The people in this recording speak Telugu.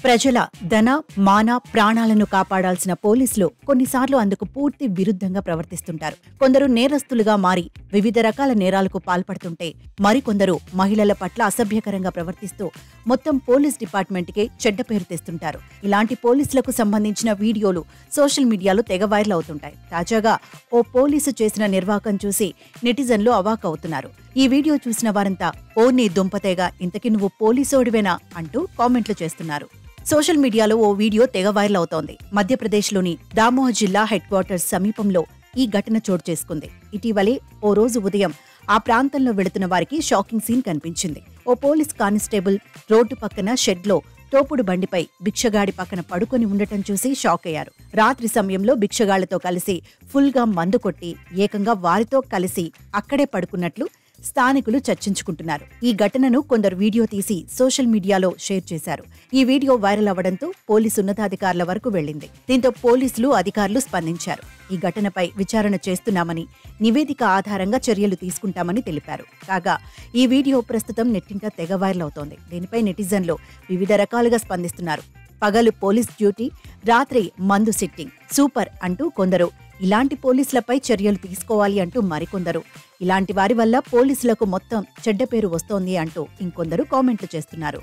ప్రజల ధన, మాన, ప్రాణాలను కాపాడాల్సిన పోలీసులు కొన్నిసార్లు అందుకు పూర్తి విరుద్ధంగా ప్రవర్తిస్తుంటారు. కొందరు నేరస్తులుగా మారి వివిధ రకాల నేరాలకు పాల్పడుతుంటే, మరికొందరు మహిళల పట్ల అసభ్యకరంగా ప్రవర్తిస్తూ మొత్తం పోలీస్ డిపార్ట్మెంట్కే చెడ్డ పేరు తెస్తుంటారు. ఇలాంటి పోలీసులకు సంబంధించిన వీడియోలు సోషల్ మీడియాలో తెగ వైరల్ అవుతుంటాయి. తాజాగా ఓ పోలీసు చేసిన నిర్వాకం చూసి నెటిజన్లు అవాక్కవుతున్నారు. ఈ వీడియో చూసిన వారంతా "ఓ నీ దుంపతేగా, ఇంతకీ నువ్వు పోలీసోడివేనా?" అంటూ కామెంట్లు చేస్తున్నారు. సోషల్ మీడియాలో ఓ వీడియో తెగ వైరల్ అవుతోంది. మధ్యప్రదేశ్లోని దామోహ్ జిల్లా హెడ్ క్వార్టర్స్ సమీపంలో ఈ ఘటన చోటు చేసుకుంది. ఇటీవలే ఓ రోజు ఉదయం ఆ ప్రాంతంలో వెళుతున్న వారికి షాకింగ్ సీన్ కనిపించింది. ఓ పోలీస్ కానిస్టేబుల్ రోడ్డు పక్కన షెడ్లో తోపుడు బండిపై భిక్షగాడి పక్కన పడుకొని ఉండటం చూసి షాక్ అయ్యారు. రాత్రి సమయంలో భిక్షగాళ్లతో కలిసి ఫుల్గా మందు కొట్టి ఏకంగా వారితో కలిసి అక్కడే పడుకున్నట్లు స్థానికులు చర్చించుకుంటున్నారు. ఈ ఘటనను కొందరు వీడియో తీసి సోషల్ మీడియాలో షేర్ చేశారు. ఈ వీడియో వైరల్ అవ్వడంతో పోలీసు ఉన్నతాధికారుల వరకు వెళ్లింది. దీంతో పోలీసులు, అధికారులు స్పందించారు. ఈ ఘటనపై విచారణ చేస్తున్నామని, నివేదిక ఆధారంగా చర్యలు తీసుకుంటామని తెలిపారు. కాగా ఈ వీడియో ప్రస్తుతం నెట్టింట తెగ వైరల్ అవుతోంది. దీనిపై నెటిజన్లు వివిధ రకాలుగా స్పందిస్తున్నారు. పగలు పోలీస్ డ్యూటీ, రాత్రి మందు సిట్టింగ్, సూపర్ అంటూ కొందరు, ఇలాంటి పోలీసులపై చర్యలు తీసుకోవాలి అంటూ మరికొందరు, ఇలాంటి వారి వల్ల పోలీసులకు మొత్తం చెడ్డ పేరు వస్తోంది అంటూ ఇంకొందరు కామెంట్లు చేస్తున్నారు.